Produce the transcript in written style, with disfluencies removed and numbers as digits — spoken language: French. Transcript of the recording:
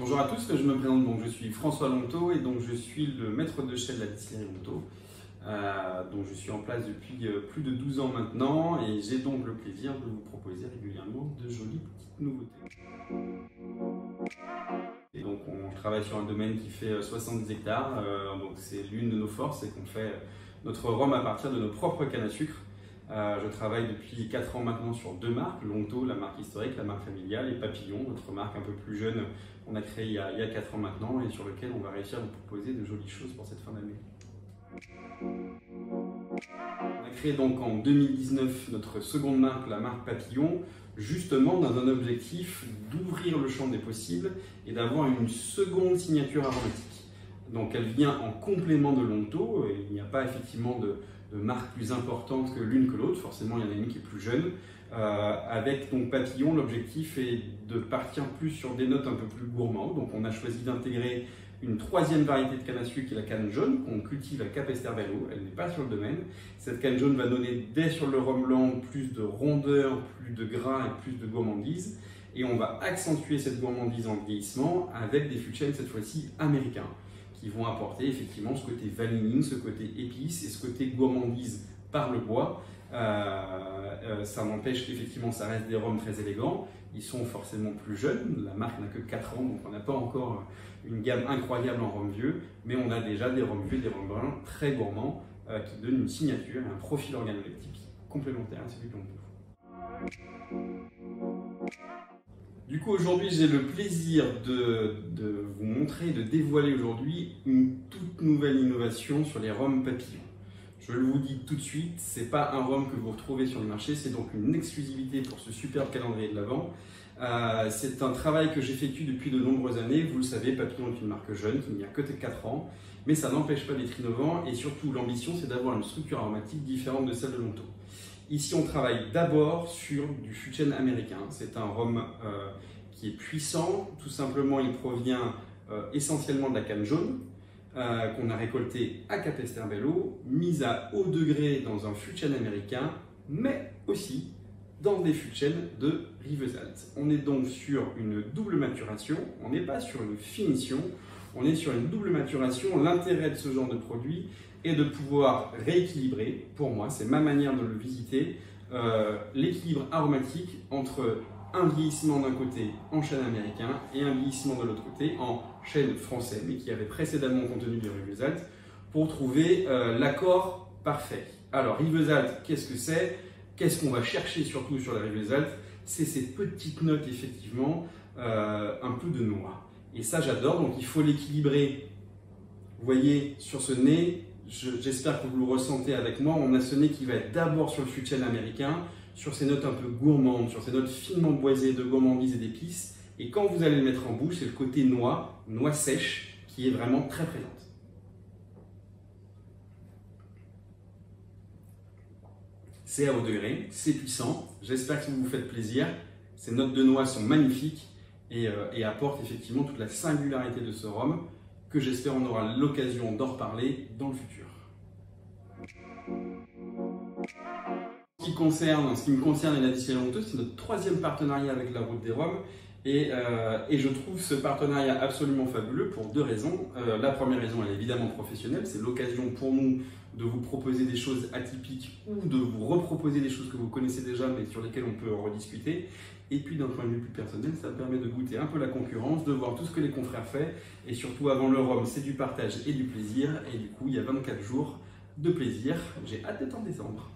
Bonjour à tous, je me présente, donc je suis François Lonteau et donc je suis le maître de chai de la distillerie Lonteau. Donc je suis en place depuis plus de 12 ans maintenant et j'ai donc le plaisir de vous proposer régulièrement de jolies petites nouveautés. Et donc on travaille sur un domaine qui fait 70 hectares, donc c'est l'une de nos forces, c'est qu'on fait notre rhum à partir de nos propres cannes à sucre. Je travaille depuis 4 ans maintenant sur deux marques, Lonteau, la marque historique, la marque familiale, et Papillon, notre marque un peu plus jeune qu'on a créée il y a 4 ans maintenant et sur lequel on va réussir à vous proposer de jolies choses pour cette fin d'année. On a créé donc en 2019 notre seconde marque, la marque Papillon, justement dans un objectif d'ouvrir le champ des possibles et d'avoir une seconde signature aromatique. Donc elle vient en complément de Lonteau, et il n'y a pas effectivement de marque plus importante que l'une que l'autre, forcément il y en a une qui est plus jeune. Avec donc Papillon, l'objectif est de partir plus sur des notes un peu plus gourmandes, donc on a choisi d'intégrer une troisième variété de canne à sucre qui est la canne jaune, qu'on cultive à Capesterbello, elle n'est pas sur le domaine. Cette canne jaune va donner dès sur le rhum blanc plus de rondeur, plus de gras et plus de gourmandise, et on va accentuer cette gourmandise en vieillissement avec des fûts de chêne cette fois-ci américains, qui vont apporter effectivement ce côté vanilline, ce côté épice et ce côté gourmandise par le bois. Ça n'empêche qu'effectivement ça reste des rhums très élégants, ils sont forcément plus jeunes, la marque n'a que 4 ans donc on n'a pas encore une gamme incroyable en rhum vieux, mais on a déjà des rhums vieux, des rhums bruns très gourmands qui donnent une signature et un profil organoleptique complémentaire à celui de Lonteau. Du coup, aujourd'hui, j'ai le plaisir de vous montrer, de dévoiler aujourd'hui une toute nouvelle innovation sur les rhums papillons. Je le vous dis tout de suite, ce n'est pas un rhum que vous retrouvez sur le marché, c'est donc une exclusivité pour ce superbe calendrier de l'Avent. C'est un travail que j'effectue depuis de nombreuses années. Vous le savez, Papillon est une marque jeune qui n'y a que 4 ans, mais ça n'empêche pas d'être innovant et surtout l'ambition, c'est d'avoir une structure aromatique différente de celle de Lonteau. Ici, on travaille d'abord sur du fût de chêne américain. C'est un rhum qui est puissant. Tout simplement, il provient essentiellement de la canne jaune qu'on a récoltée à Capesterbello, mise à haut degré dans un fût de chêne américain, mais aussi dans des fûts de chêne de Rivesaltes. On est donc sur une double maturation. On n'est pas sur une finition. On est sur une double maturation. L'intérêt de ce genre de produit est de pouvoir rééquilibrer, pour moi, c'est ma manière de le visiter, l'équilibre aromatique entre un vieillissement d'un côté en chêne américain et un vieillissement de l'autre côté en chêne français, mais qui avait précédemment contenu du Rivesaltes, pour trouver l'accord parfait. Alors, Rivesaltes, qu'est-ce que c'est? Qu'est-ce qu'on va chercher surtout sur la Rivesaltes? C'est ces petites notes, effectivement, un peu de noix. Et ça, j'adore, donc il faut l'équilibrer. Vous voyez, sur ce nez, j'espère que vous le ressentez avec moi, on a ce nez qui va être d'abord sur le fût de chêne américain, sur ces notes un peu gourmandes, sur ces notes finement boisées de gourmandise et d'épices. Et quand vous allez le mettre en bouche, c'est le côté noix sèche, qui est vraiment très présente. C'est à haut degré, c'est puissant, j'espère que vous vous faites plaisir. Ces notes de noix sont magnifiques et apportent effectivement toute la singularité de ce rhum, que j'espère on aura l'occasion d'en reparler dans le futur. En ce qui me concerne et la distillerie Lonteau, c'est notre troisième partenariat avec la Route des Rhums et je trouve ce partenariat absolument fabuleux pour deux raisons. La première raison, elle est évidemment professionnelle, c'est l'occasion pour nous de vous proposer des choses atypiques ou de vous reproposer des choses que vous connaissez déjà mais sur lesquelles on peut rediscuter. Et puis d'un point de vue plus personnel, ça permet de goûter un peu la concurrence, de voir tout ce que les confrères font et surtout avant le rhum, c'est du partage et du plaisir et du coup il y a 24 jours de plaisir. J'ai hâte d'être en décembre.